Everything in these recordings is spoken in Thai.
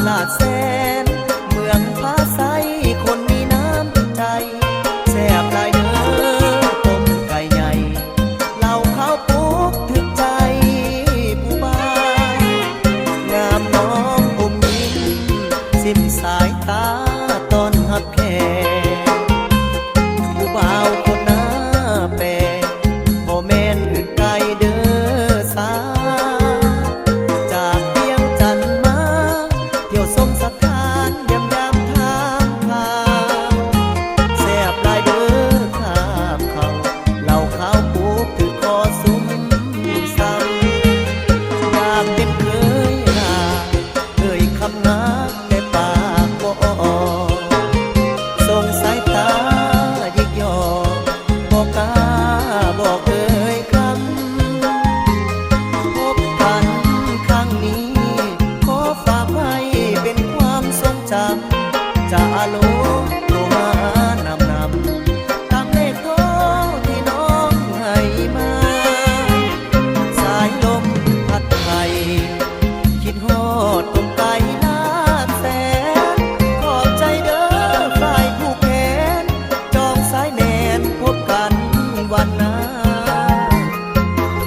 ลาดแสนเมืองพาไซคนมีน้ำใจแซ่บหลายเด้อต้มไก่ใหญ่เหล่าข้าวปุ๊กถึกใจผู้บ้างามน้องอมยิ้มสิมสายตาตอนหับแขกผู้บ่าวคนหน้าแปรบ่แม่นอื่นไกลเด้อสาจากเพียงจันทน์มาเที่ยวสมสถานยามทางผ่านแซ่บหลายเด้อข้ามเขาเหล่าข้าวปุ๊กถือคอซุ้มซ้ำอยากเป็นเคยหน้าเคยคำนักแต่ปากบ่ออกส่งสายตายิกยอกบอกกล้าบอกเอ่ยคำพบกันครั้งนี้ขอฝากไว้เป็นความทรงจำจะอาโลโทรหานำตามเลขโทรที่น้องให้มาสายลมพัดไทยคิดฮอดตรงไกลลาดแสนขอบใจเด้อฝ่ายผู้แขนจองสายแนนพบกันวันหน้า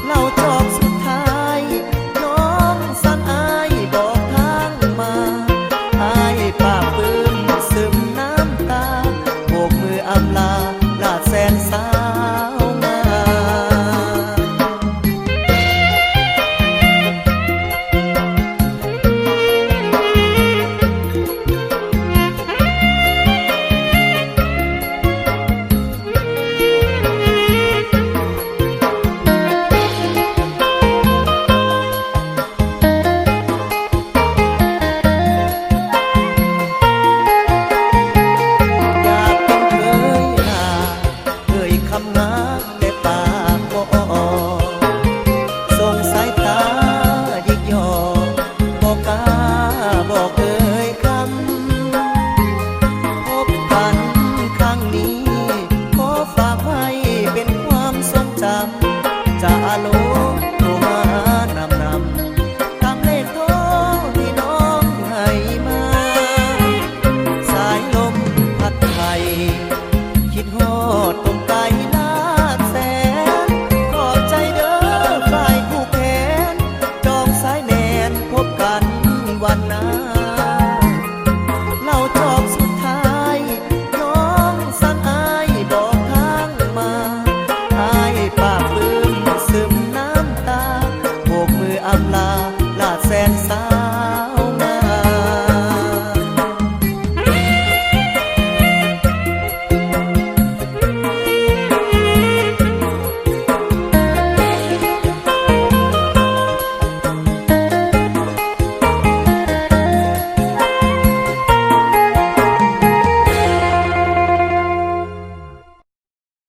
เล่าจอกสุดท้ายน้องสั่งอายบอกทางมาอายป้าปื้มซึมน้ำตาโบกมืออำลาลาดแสนสาวงาม อยากเป็นเคยหน้าเคยคำนักแต่ปากบ่ออกส่งสายตายิกยอกบอกกล้าบอกเอ่ยคำพบกันครั้งนี้ขอฝากไว้เป็นความทรงจำจะอาโลโทรหานำตามเลขโทรที่น้องให้มาสายลมพัดไทยคิดฮอดตรงไกลลาดแสนขอบใจเด้อฝ่ายผู้แขนจองสายแนนพบกันวันหน้า